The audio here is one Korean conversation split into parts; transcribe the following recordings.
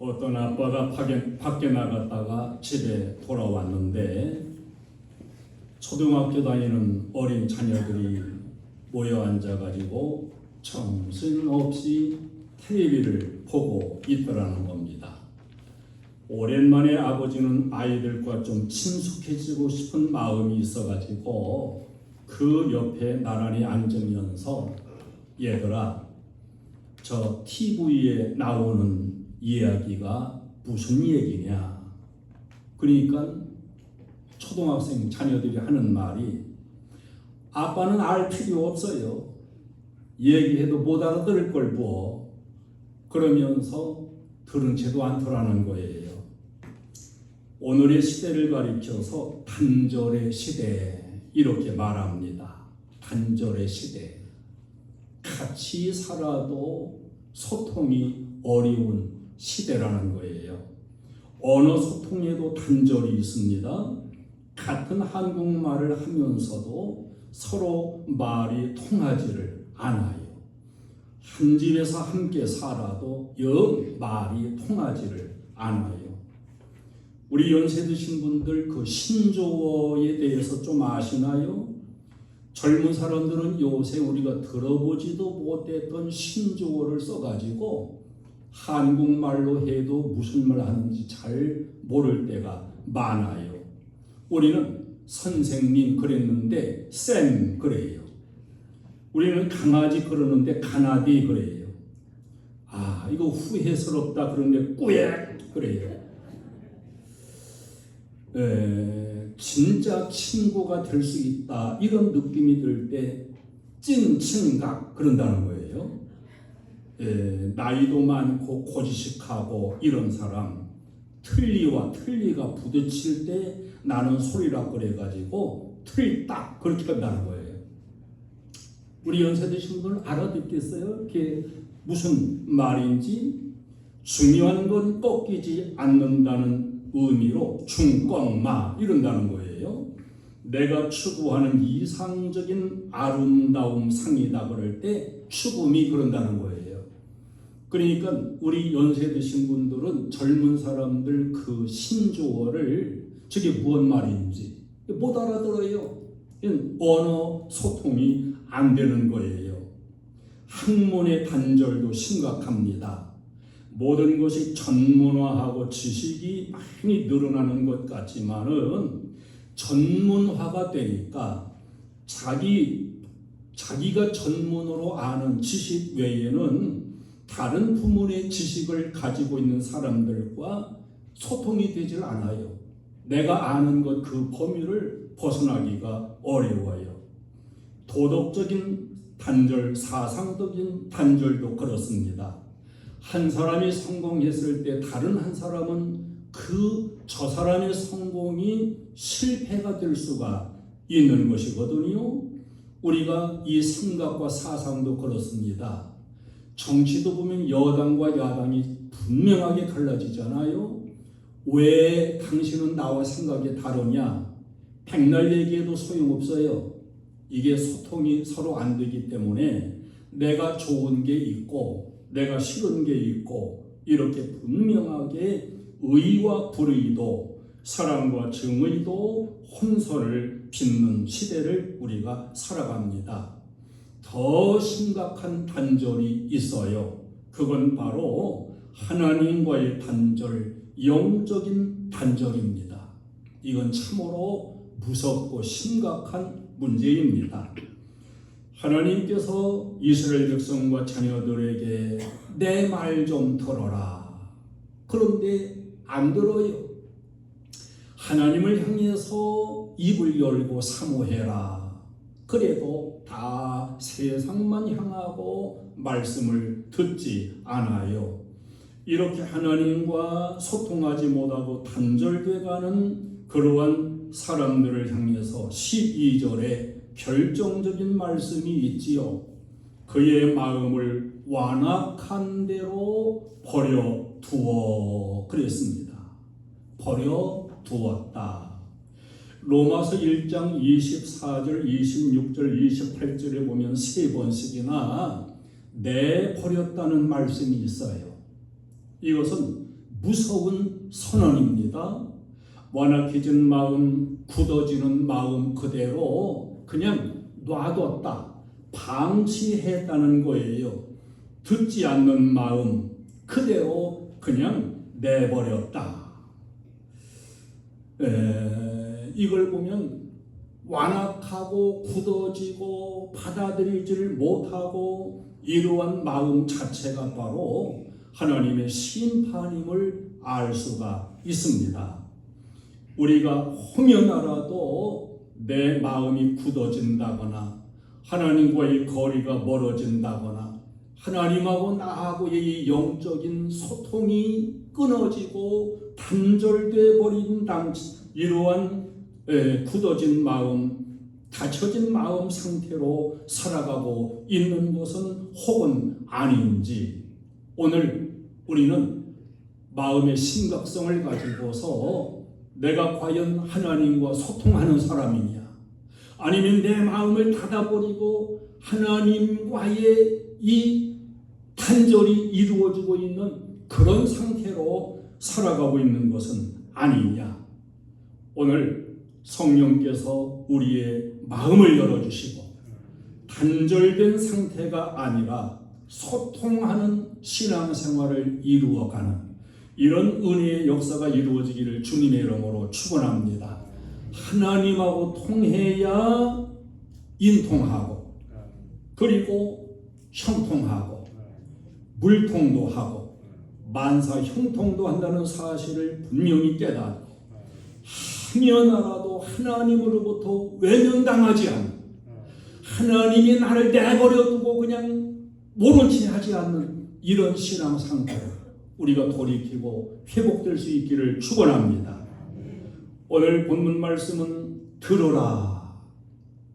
어떤 아빠가 밖에 나갔다가 집에 돌아왔는데 초등학교 다니는 어린 자녀들이 모여 앉아가지고 정신없이 TV를 보고 있더라는 겁니다. 오랜만에 아버지는 아이들과 좀 친숙해지고 싶은 마음이 있어가지고 그 옆에 나란히 앉으면서 얘들아, 저 TV에 나오는 이야기가 무슨 얘기냐? 그러니까 초등학생 자녀들이 하는 말이 아빠는 알 필요 없어요. 얘기해도 못 알아들을 걸 뭐. 그러면서 들은 채도 않더라는 거예요. 오늘의 시대를 가리켜서 단절의 시대 이렇게 말합니다. 단절의 시대. 같이 살아도 소통이 어려운 시대라는 거예요. 언어 소통에도 단절이 있습니다. 같은 한국말을 하면서도 서로 말이 통하지를 않아요. 한 집에서 함께 살아도 영 말이 통하지를 않아요. 우리 연세 드신 분들 그 신조어에 대해서 좀 아시나요? 젊은 사람들은 요새 우리가 들어보지도 못했던 신조어를 써가지고 한국말로 해도 무슨 말 하는지 잘 모를 때가 많아요. 우리는 선생님 그랬는데 쌤 그래요. 우리는 강아지 그러는데 가나디 그래요. 아, 이거 후회스럽다 그러는데 꾸액 그래요. 진짜 친구가 될 수 있다 이런 느낌이 들 때 찐친각 그런다는 거예요. 나이도 많고 고지식하고 이런 사람 틀리와 틀리가 부딪힐 때 나는 소리라 그래가지고 틀딱 그렇게 한다는 거예요. 우리 연세 드신 분들 알아듣겠어요? 그게 무슨 말인지? 중요한 건 꺾이지 않는다는 의미로 중꺾마 이런다는 거예요. 내가 추구하는 이상적인 아름다움 상이다 그럴 때 추구미 그런다는 거예요. 그러니까 우리 연세 드신 분들은 젊은 사람들 그 신조어를 저게 무슨 말인지 못 알아들어요. 언어 소통이 안 되는 거예요. 학문의 단절도 심각합니다. 모든 것이 전문화하고 지식이 많이 늘어나는 것 같지만은 전문화가 되니까 자기가 전문으로 아는 지식 외에는 다른 부문의 지식을 가지고 있는 사람들과 소통이 되질 않아요. 내가 아는 것 그 범위를 벗어나기가 어려워요. 도덕적인 단절, 사상적인 단절도 그렇습니다. 한 사람이 성공했을 때 다른 한 사람은 저 사람의 성공이 실패가 될 수가 있는 것이거든요. 우리가 이 생각과 사상도 그렇습니다. 정치도 보면 여당과 야당이 분명하게 갈라지잖아요. 왜 당신은 나와 생각이 다르냐? 백날 얘기해도 소용없어요. 이게 소통이 서로 안 되기 때문에 내가 좋은 게 있고 내가 싫은 게 있고 이렇게 분명하게 의와 불의도 사랑과 정의도 혼선을 빚는 시대를 우리가 살아갑니다. 더 심각한 단절이 있어요. 그건 바로 하나님과의 단절, 영적인 단절입니다. 이건 참으로 무섭고 심각한 문제입니다. 하나님께서 이스라엘 백성과 자녀들에게 내 말 좀 들어라. 그런데 안 들어요. 하나님을 향해서 입을 열고 사모해라. 그래도 다 세상만 향하고 말씀을 듣지 않아요. 이렇게 하나님과 소통하지 못하고 단절돼 가는 그러한 사람들을 향해서 12절에 결정적인 말씀이 있지요. 그의 마음을 완악한 대로 버려두어 그랬습니다. 버려두었다. 로마서 1장 24절, 26절, 28절에 보면 세 번씩이나 내버렸다는 말씀이 있어요. 이것은 무서운 선언입니다. 완악해진 마음, 굳어지는 마음 그대로 그냥 놔뒀다, 방치했다는 거예요. 듣지 않는 마음 그대로 그냥 내버렸다. 이걸 보면 완악하고 굳어지고 받아들이지를 못하고 이러한 마음 자체가 바로 하나님의 심판임을 알 수가 있습니다. 우리가 홍연하라도 내 마음이 굳어진다거나 하나님과의 거리가 멀어진다거나 하나님하고 나하고의 영적인 소통이 끊어지고 단절돼 버린 이러한 굳어진 마음, 닫혀진 마음 상태로 살아가고 있는 것은 혹은 아닌지, 오늘 우리는 마음의 심각성을 가지고서 내가 과연 하나님과 소통하는 사람이냐, 아니면 내 마음을 닫아버리고 하나님과의 이 단절이 이루어지고 있는 그런 상태로 살아가고 있는 것은 아니냐. 오늘 성령께서 우리의 마음을 열어주시고 단절된 상태가 아니라 소통하는 신앙생활을 이루어가는 이런 은혜의 역사가 이루어지기를 주님의 이름으로 축원합니다. 하나님하고 통해야 인통하고 그리고 형통하고 물통도 하고 만사 형통도 한다는 사실을 분명히 깨닫고 하면하라도 하나님으로부터 외면당하지 않는, 하나님이 나를 내버려두고 그냥 모른 채 하지 않는 이런 신앙 상태로 우리가 돌이키고 회복될 수 있기를 축원합니다. 오늘 본문 말씀은 들으라,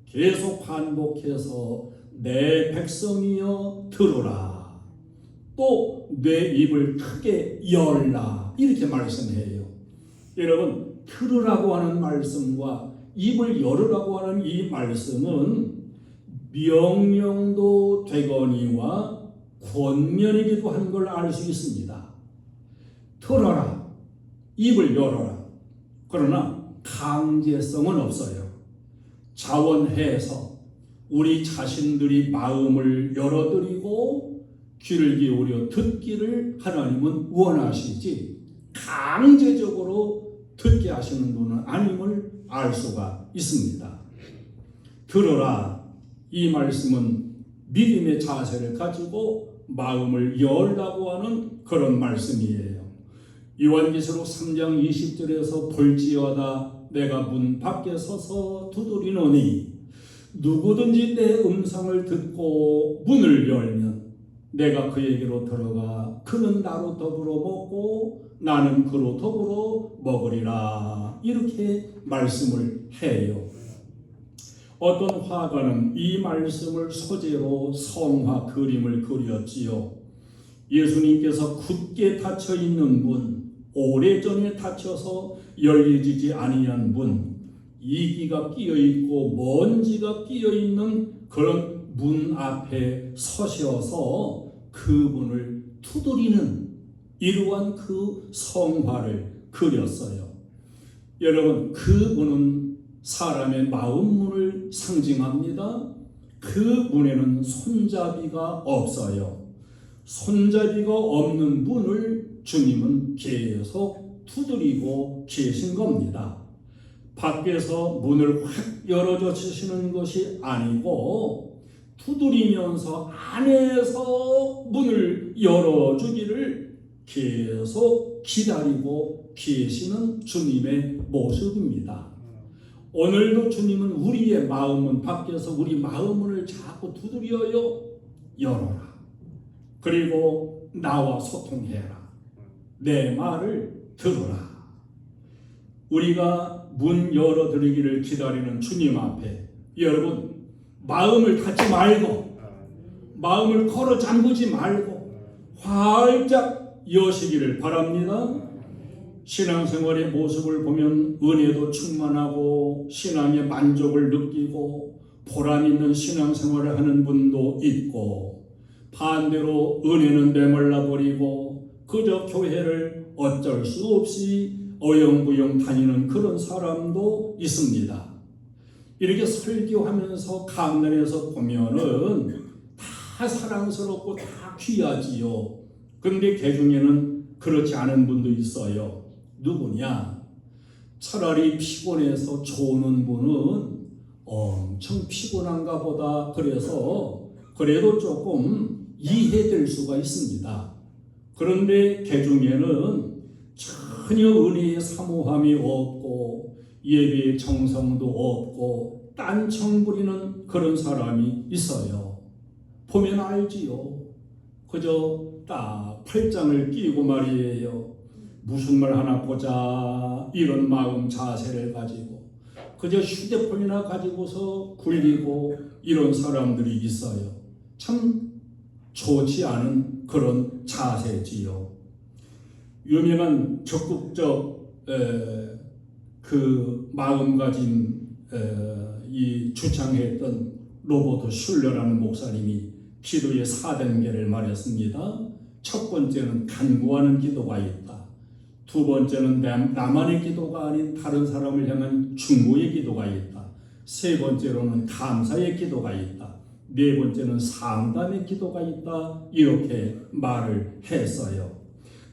계속 반복해서 내 백성이여 들으라, 또 내 입을 크게 열라 이렇게 말씀해요. 여러분, 들으라고 하는 말씀과 입을 열으라고 하는 이 말씀은 명령도 되거니와 권면이기도 한 걸 알 수 있습니다. 들어라, 입을 열어라. 그러나 강제성은 없어요. 자원해서 우리 자신들이 마음을 열어드리고 귀를 기울여 듣기를 하나님은 원하시지 강제적으로 듣게 하시는 분은 아님을 알 수가 있습니다. 들어라, 이 말씀은 믿음의 자세를 가지고 마음을 열라고 하는 그런 말씀이에요. 요한계시록 3장 20절에서 볼지어다 내가 문 밖에 서서 두드리노니 누구든지 내 음성을 듣고 문을 열면 내가 그에게로 들어가 그는 나로 더불어 먹고 나는 그로 더불어 먹으리라 이렇게 말씀을 해요. 어떤 화가는 이 말씀을 소재로 성화 그림을 그렸지요. 예수님께서 굳게 닫혀있는 문, 오래전에 닫혀서 열려지지 아니한 문, 이기가 끼어있고 먼지가 끼어있는 그런 문 앞에 서셔서 그 문을 두드리는 이러한 그 성화를 그렸어요. 여러분, 그 문은 사람의 마음 문을 상징합니다. 그 문에는 손잡이가 없어요. 손잡이가 없는 문을 주님은 계속 두드리고 계신 겁니다. 밖에서 문을 확 열어줘 주시는 것이 아니고 두드리면서 안에서 문을 열어주기를 계속 기다리고 계시는 주님의 모습입니다. 오늘도 주님은 우리의 마음은 밖에서 우리 마음을 자꾸 두드려요. 열어라. 그리고 나와 소통해라. 내 말을 들어라. 우리가 문 열어드리기를 기다리는 주님 앞에 여러분 마음을 닫지 말고 마음을 걸어 잠그지 말고 활짝 여시기를 바랍니다. 신앙생활의 모습을 보면 은혜도 충만하고 신앙의 만족을 느끼고 보람 있는 신앙생활을 하는 분도 있고 반대로 은혜는 메말라 버리고 그저 교회를 어쩔 수 없이 어영부영 다니는 그런 사람도 있습니다. 이렇게 설교하면서 강단에서 보면은 다 사랑스럽고 다 귀하지요. 그런데 그 중에는 그렇지 않은 분도 있어요. 누구냐? 차라리 피곤해서 조는 분은 엄청 피곤한가 보다. 그래서 그래도 조금 이해될 수가 있습니다. 그런데 그 중에는 전혀 은혜의 사모함이 없고 예배의 정성도 없고 딴청 부리는 그런 사람이 있어요. 보면 알지요. 그저 딱 팔짱을 끼고 말이에요. 무슨 말 하나 보자 이런 마음 자세를 가지고 그저 휴대폰이나 가지고서 굴리고 이런 사람들이 있어요. 참 좋지 않은 그런 자세지요. 유명한 적극적 그 마음가짐 이 주창했던 로버트 슐러라는 목사님이 기도의 4단계를 말했습니다. 첫 번째는 간구하는 기도가 있다. 두 번째는 나만의 기도가 아닌 다른 사람을 향한 중보의 기도가 있다. 세 번째로는 감사의 기도가 있다. 네 번째는 상담의 기도가 있다. 이렇게 말을 했어요.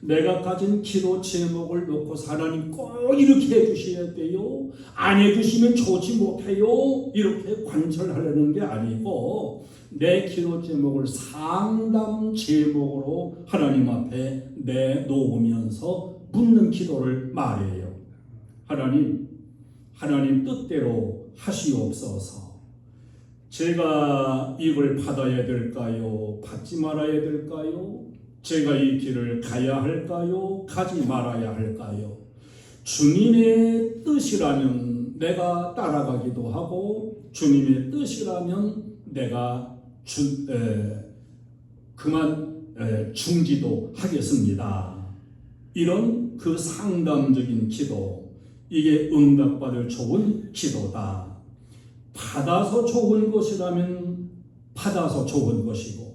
내가 가진 기도 제목을 놓고 하나님 꼭 이렇게 해주셔야 돼요. 안 해주시면 좋지 못해요. 이렇게 관철하려는 게 아니고 내 기도 제목을 상담 제목으로 하나님 앞에 내놓으면서 묻는 기도를 말해요. 하나님 뜻대로 하시옵소서. 제가 이걸 받아야 될까요? 받지 말아야 될까요? 제가 이 길을 가야 할까요? 가지 말아야 할까요? 주님의 뜻이라면 내가 따라가기도 하고 주님의 뜻이라면 내가 그만 중지도 하겠습니다. 이런 그 상담적인 기도, 이게 응답받을 좋은 기도다. 받아서 좋은 것이라면 받아서 좋은 것이고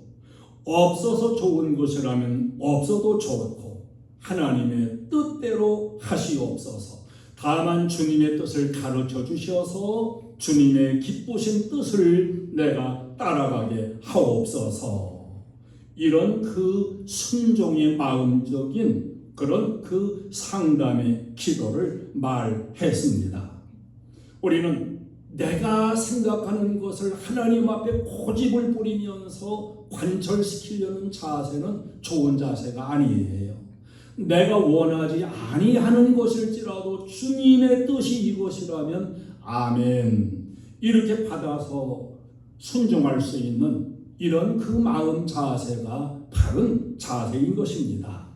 없어서 좋은 것이라면 없어도 좋고 하나님의 뜻대로 하시옵소서. 다만 주님의 뜻을 가르쳐 주셔서 주님의 기쁘신 뜻을 내가 따라가게 하옵소서. 이런 그 순종의 마음적인 그런 그 상담의 기도를 말했습니다. 우리는 내가 생각하는 것을 하나님 앞에 고집을 부리면서 관철시키려는 자세는 좋은 자세가 아니에요. 내가 원하지 아니하는 것일지라도 주님의 뜻이 이것이라면 아멘 이렇게 받아서 순종할 수 있는 이런 그 마음 자세가 바른 자세인 것입니다.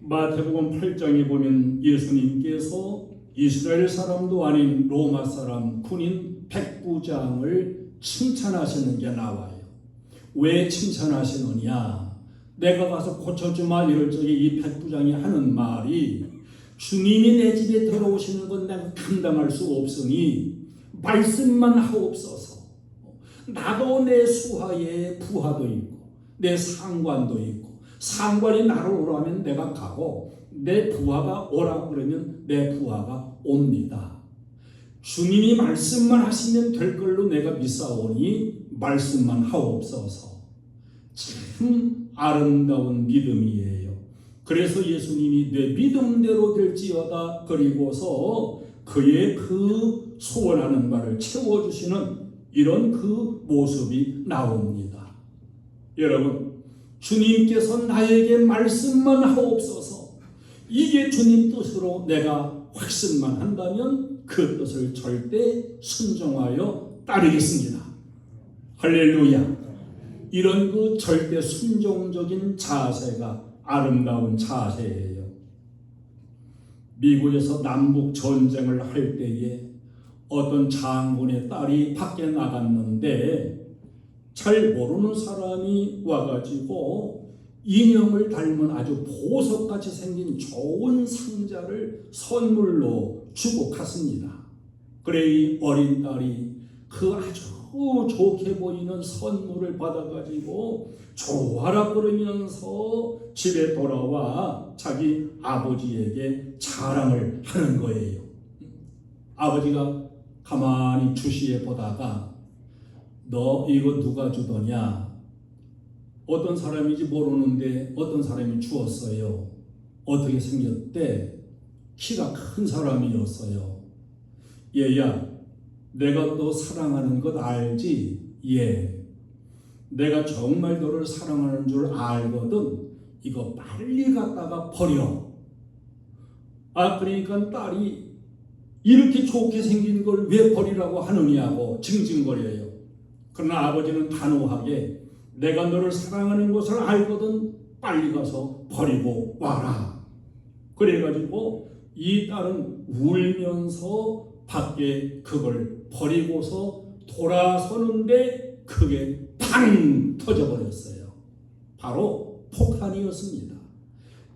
마태복음 8장에 보면 예수님께서 이스라엘 사람도 아닌 로마 사람 군인 백부장을 칭찬하시는 게 나와요. 왜 칭찬하시느냐? 내가 가서 고쳐주마 이럴 적에 이 백부장이 하는 말이 주님이 내 집에 들어오시는 건 내가 감당할 수 없으니 말씀만 하옵소서. 나도 내 수하에 부하도 있고 내 상관도 있고 상관이 나를 오라면 내가 가고 내 부하가 오라 그러면 내 부하가 옵니다. 주님이 말씀만 하시면 될 걸로 내가 믿사오니 말씀만 하옵소서. 참 아름다운 믿음이에요. 그래서 예수님이 내 믿음대로 될지어다 그리고서 그의 그 소원하는 바를 채워주시는 이런 그 모습이 나옵니다. 여러분, 주님께서 나에게 말씀만 하옵소서. 이게 주님 뜻으로 내가 확신만 한다면 그 뜻을 절대 순종하여 따르겠습니다. 할렐루야. 이런 그 절대 순종적인 자세가 아름다운 자세예요. 미국에서 남북 전쟁을 할 때에 어떤 장군의 딸이 밖에 나갔는데 잘 모르는 사람이 와가지고 인형을 닮은 아주 보석같이 생긴 좋은 상자를 선물로 주고 갔습니다. 그래 이 어린 딸이 그 아주 좋게 보이는 선물을 받아가지고 좋아라 그러면서 집에 돌아와 자기 아버지에게 자랑을 하는 거예요. 아버지가 가만히 주시해 보다가 너 이거 누가 주더냐? 어떤 사람인지 모르는데 어떤 사람이 주었어요. 어떻게 생겼대? 키가 큰 사람이었어요. 얘야, 내가 너 사랑하는 것 알지? 예. 내가 정말 너를 사랑하는 줄 알거든. 이거 빨리 갖다가 버려. 그러니까 딸이 이렇게 좋게 생긴 걸 왜 버리라고 하느냐고 징징거려요. 그러나 아버지는 단호하게 내가 너를 사랑하는 것을 알거든. 빨리 가서 버리고 와라. 그래가지고 이 딸은 울면서 밖에 그걸 버리고서 돌아서는데 그게 팡 터져버렸어요. 바로 폭탄이었습니다.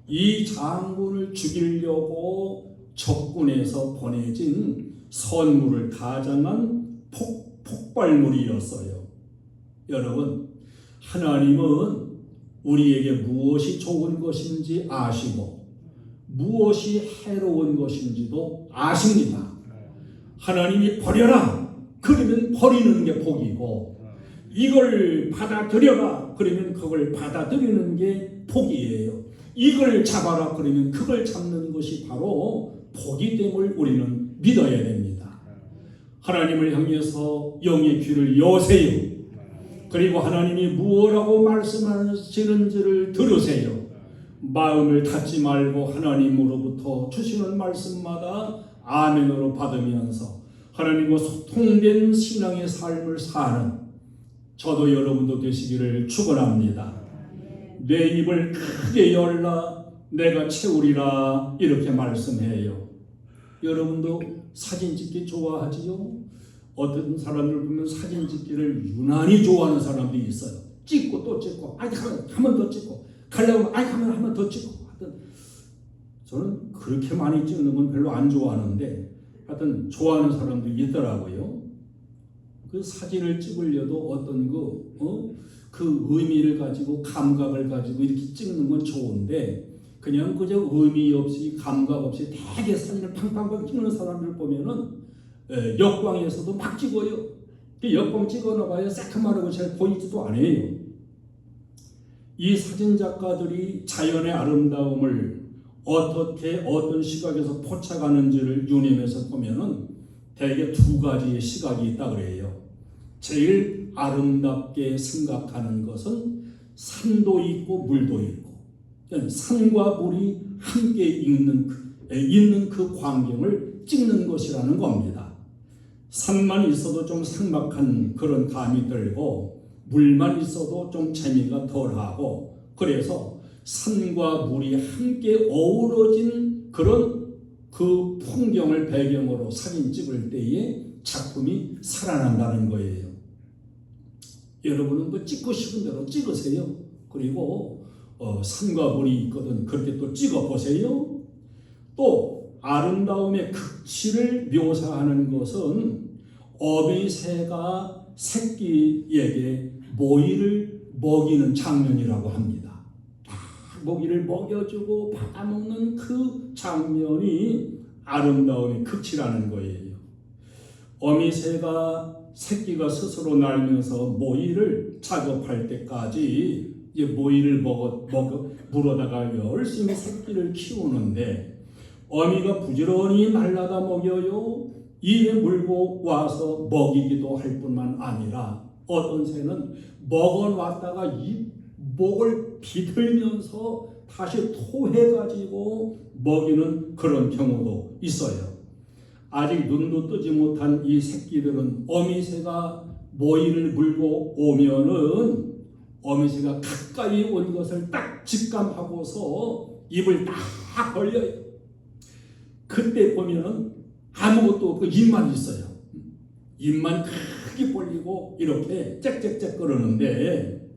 이 장군을 죽이려고 적군에서 보내진 선물을 가장한 폭발물이었어요. 여러분, 하나님은 우리에게 무엇이 좋은 것인지 아시고 무엇이 해로운 것인지도 아십니다. 하나님이 버려라 그러면 버리는 게 복이고, 이걸 받아들여라 그러면 그걸 받아들이는 게 복이에요. 이걸 잡아라 그러면 그걸 잡는 것이 바로 복이 됨을 우리는 믿어야 됩니다. 하나님을 향해서 영의 귀를 여세요. 그리고 하나님이 무엇라고 말씀하시는지를 들으세요. 마음을 닫지 말고 하나님으로부터 주시는 말씀마다 아멘으로 받으면서 하나님과 소통된 신앙의 삶을 사는 저도 여러분도 되시기를 축원합니다. 내 입을 크게 열라 내가 채우리라 이렇게 말씀해요. 여러분도 사진 찍기 좋아하지요? 어떤 사람들 보면 사진 찍기를 유난히 좋아하는 사람들이 있어요. 찍고 또 찍고, 한 번 더 찍고, 가려면 한 번 더 찍고. 하여튼 저는 그렇게 많이 찍는 건 별로 안 좋아하는데, 하여튼 좋아하는 사람들이 있더라고요. 그 사진을 찍으려도 어떤 그 의미를 가지고 감각을 가지고 이렇게 찍는 건 좋은데, 그냥 그저 의미 없이 감각 없이 되게 사진을 팡팡팡 찍는 사람들 보면은 역광에서도 막 찍어요. 역광 찍어놔봐야 새카마르고 잘 보이지도 않아요. 이 사진 작가들이 자연의 아름다움을 어떻게 어떤 시각에서 포착하는지를 유념해서 보면은 대개 두 가지의 시각이 있다 그래요. 제일 아름답게 생각하는 것은 산도 있고 물도 있고, 산과 물이 함께 있는 그 광경을 찍는 것이라는 겁니다. 산만 있어도 좀 삭막한 그런 감이 들고 물만 있어도 좀 재미가 덜하고, 그래서 산과 물이 함께 어우러진 그런 그 풍경을 배경으로 사진 찍을 때에 작품이 살아난다는 거예요. 여러분은 뭐 찍고 싶은 대로 찍으세요. 그리고 산과 물이 있거든 그렇게 또 찍어보세요. 또 아름다움의 극치를 묘사하는 것은 어미새가 새끼에게 모이를 먹이는 장면이라고 합니다. 모기를 먹여주고 받아먹는 그 장면이 아름다움의 극치라는 거예요. 어미새가 새끼가 스스로 날면서 모이를 작업할 때까지 이제 모이를 물어다가 열심히 새끼를 키우는데, 어미가 부지런히 날라다 먹여요. 입에 물고 와서 먹이기도 할 뿐만 아니라 어떤 새는 먹어놨다가 이 목을 비틀면서 다시 토해가지고 먹이는 그런 경우도 있어요. 아직 눈도 뜨지 못한 이 새끼들은 어미새가 모이를 물고 오면은 어미새가 가까이 온 것을 딱 직감하고서 입을 딱 벌려요. 그때 보면은 아무것도 없고 입만 있어요. 입만 크게 벌리고 이렇게 짹짹짹 끓는데,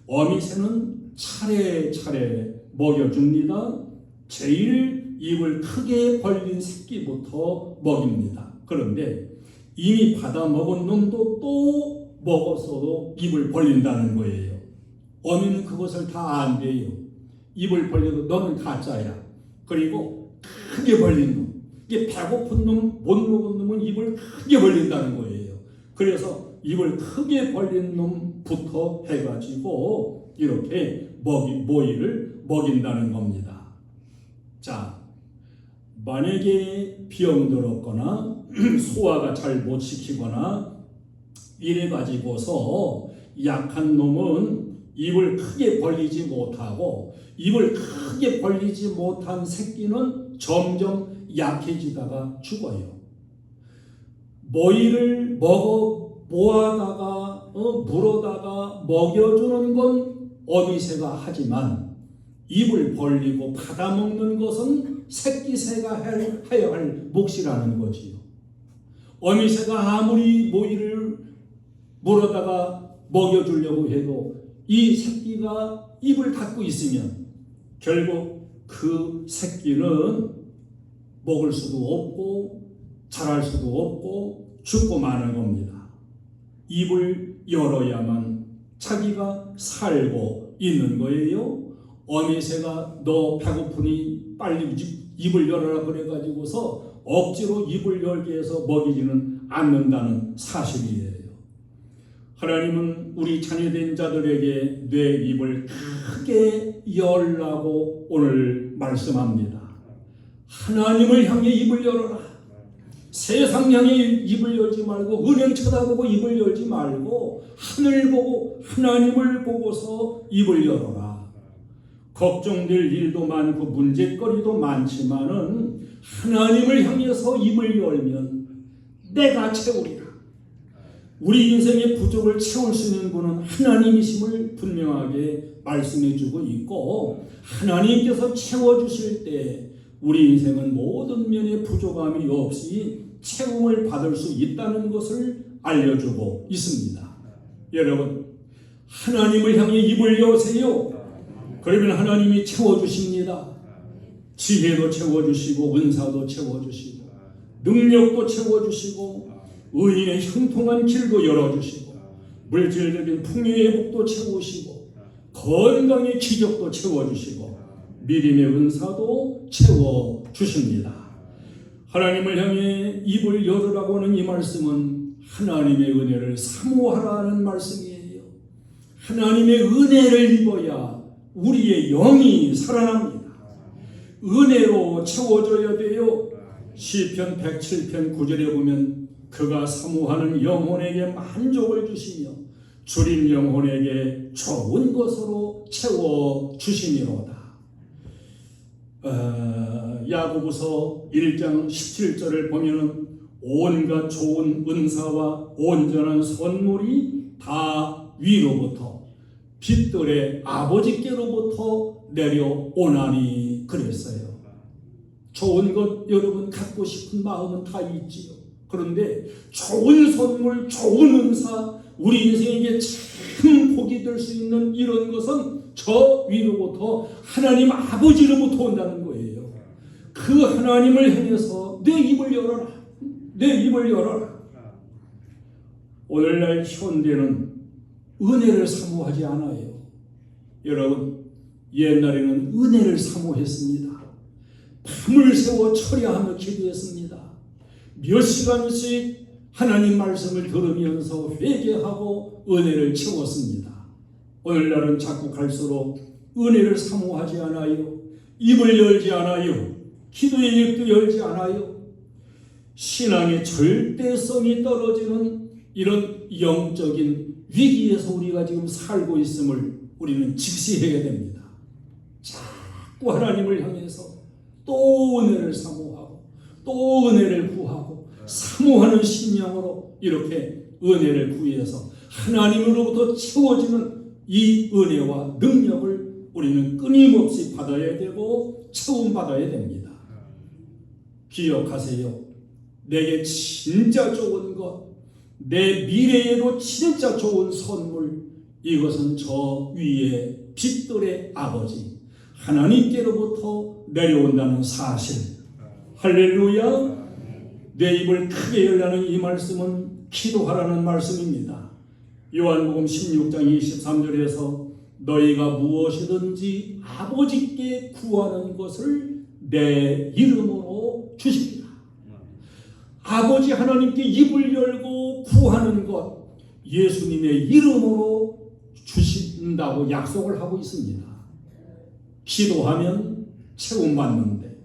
어미새는 차례차례 먹여줍니다. 제일 입을 크게 벌린 새끼부터 먹입니다. 그런데 이미 받아 먹은 놈도 또 먹었어도 입을 벌린다는 거예요. 어미는 그것을 다 안돼요. 입을 벌려도 너는 가짜야. 그리고 크게 벌린 놈, 이게 배고픈 놈, 못 먹은 놈은 입을 크게 벌린다는 거예요. 그래서 입을 크게 벌린 놈부터 해가지고 이렇게 모이를 먹인다는 겁니다. 자, 만약에 병들었거나 소화가 잘 못 시키거나 이래가지고서 약한 놈은 입을 크게 벌리지 못하고, 입을 크게 벌리지 못한 새끼는 점점 약해지다가 죽어요. 모이를 모아다가 물어다가 먹여주는 건 어미새가 하지만 입을 벌리고 받아먹는 것은 새끼새가 해야 할 몫이라는 거지요. 어미새가 아무리 모이를 물어다가 먹여주려고 해도 이 새끼가 입을 닫고 있으면 결국 그 새끼는 먹을 수도 없고 자랄 수도 없고 죽고 마는 겁니다. 입을 열어야만 자기가 살고 있는 거예요. 어미새가 너 배고프니 빨리 입을 열어라 그래가지고서 억지로 입을 열게 해서 먹이지는 않는다는 사실이에요. 하나님은 우리 자녀된 자들에게 내 입을 크게 열라고 오늘 말씀합니다. 하나님을 향해 입을 열어라. 세상 향해 입을 열지 말고, 은행 쳐다보고 입을 열지 말고 하늘 보고 하나님을 보고서 입을 열어라. 걱정될 일도 많고 문제거리도 많지만은 하나님을 향해서 입을 열면 내가 채우리라. 우리 인생의 부족을 채울 수 있는 분은 하나님이심을 분명하게 말씀해주고 있고, 하나님께서 채워주실 때 우리 인생은 모든 면의 부족함이 없이 채움을 받을 수 있다는 것을 알려주고 있습니다. 여러분, 하나님을 향해 입을 여세요. 그러면 하나님이 채워주십니다. 지혜도 채워주시고 은사도 채워주시고 능력도 채워주시고 의인의 형통한 길도 열어주시고 물질적인 풍요의 복도 채우시고 건강의 기적도 채워주시고 믿음의 은사도 채워주십니다. 하나님을 향해 입을 열으라고 하는 이 말씀은 하나님의 은혜를 사모하라는 말씀이에요. 하나님의 은혜를 입어야 우리의 영이 살아납니다. 은혜로 채워져야 돼요. 시편 107편 9절에 보면 그가 사모하는 영혼에게 만족을 주시며 줄인 영혼에게 좋은 것으로 채워주시니로다. 야고보서 1장 17절을 보면 온갖 좋은 은사와 온전한 선물이 다 위로부터 빛들의 아버지께로부터 내려오나니 그랬어요. 좋은 것 여러분 갖고 싶은 마음은 다 있지요. 그런데 좋은 선물, 좋은 은사, 우리 인생에게 참 복이 될 수 있는 이런 것은 저 위로부터 하나님 아버지로부터 온다는 거예요. 그 하나님을 향해서 내 입을 열어라. 내 입을 열어라. 오늘날 현대는 은혜를 사모하지 않아요. 여러분, 옛날에는 은혜를 사모했습니다. 밤을 새워 철야하며 기도했습니다. 몇 시간씩 하나님 말씀을 들으면서 회개하고 은혜를 채웠습니다. 오늘날은 자꾸 갈수록 은혜를 사모하지 않아요. 입을 열지 않아요. 기도의 입도 열지 않아요. 신앙의 절대성이 떨어지는 이런 영적인 위기에서 우리가 지금 살고 있음을 우리는 직시해야 됩니다. 자꾸 하나님을 향해서 또 은혜를 사모하고 또 은혜를 구하고 사모하는 심령으로 이렇게 은혜를 구해서 하나님으로부터 채워지는 이 은혜와 능력을 우리는 끊임없이 받아야 되고 채움받아야 됩니다. 기억하세요. 내게 진짜 좋은 것, 내 미래에도 진짜 좋은 선물, 이것은 저 위에 빛들의 아버지 하나님께로부터 내려온다는 사실. 할렐루야. 내 입을 크게 열라는 이 말씀은 기도하라는 말씀입니다. 요한복음 16장 23절에서 너희가 무엇이든지 아버지께 구하는 것을 내 이름으로 주시리라. 아버지 하나님께 입을 열고 구하는 것 예수님의 이름으로 주신다고 약속을 하고 있습니다. 기도하면 채움받는데,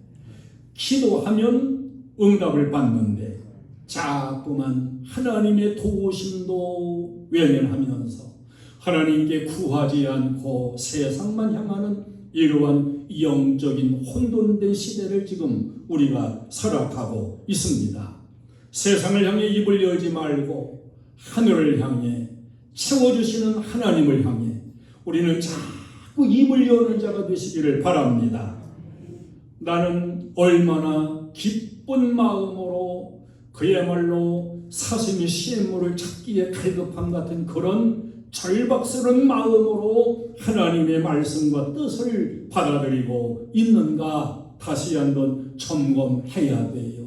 기도하면 응답을 받는데, 자꾸만 하나님의 도우심도 외면하면서 하나님께 구하지 않고 세상만 향하는 이러한 영적인 혼돈된 시대를 지금 우리가 살아가고 있습니다. 세상을 향해 입을 열지 말고 하늘을 향해 채워주시는 하나님을 향해 우리는 자꾸 입을 여는 자가 되시기를 바랍니다. 나는 얼마나 기쁜 마음으로 그야말로 사슴이 시냇물을 찾기에 갈급함 같은 그런 절박스러운 마음으로 하나님의 말씀과 뜻을 받아들이고 있는가 다시 한번 점검해야 돼요.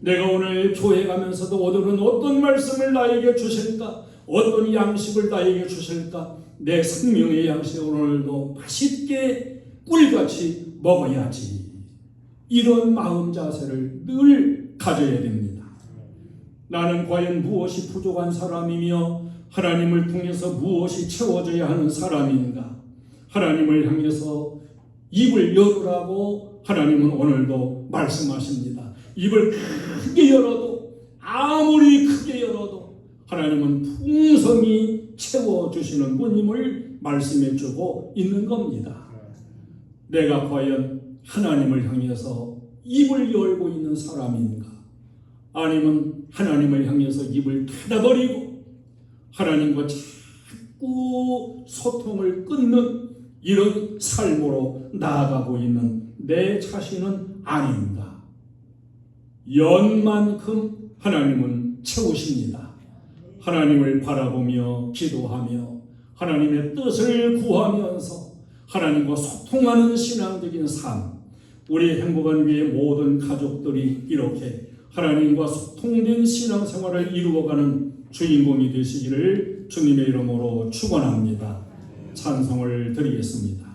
내가 오늘 교회 가면서도 오늘은 어떤 말씀을 나에게 주실까? 어떤 양식을 나에게 주실까? 내 생명의 양식을 오늘도 맛있게 꿀같이 먹어야지. 이런 마음 자세를 늘 가져야 됩니다. 나는 과연 무엇이 부족한 사람이며 하나님을 통해서 무엇이 채워져야 하는 사람인가? 하나님을 향해서 입을 열으라고 하나님은 오늘도 말씀하십니다. 입을 크게 열어도, 아무리 크게 열어도 하나님은 풍성히 채워주시는 분임을 말씀해주고 있는 겁니다. 내가 과연 하나님을 향해서 입을 열고 있는 사람인가? 아니면 하나님을 향해서 입을 닫아버리고 하나님과 자꾸 소통을 끊는 이런 삶으로 나아가고 있는 내 자신은 아닌가? 연만큼 하나님은 채우십니다. 하나님을 바라보며 기도하며 하나님의 뜻을 구하면서 하나님과 소통하는 신앙적인 삶, 우리 행복한 위에 모든 가족들이 이렇게 하나님과 소통된 신앙생활을 이루어가는 주인공이 되시기를 주님의 이름으로 축원합니다. 찬송을 드리겠습니다.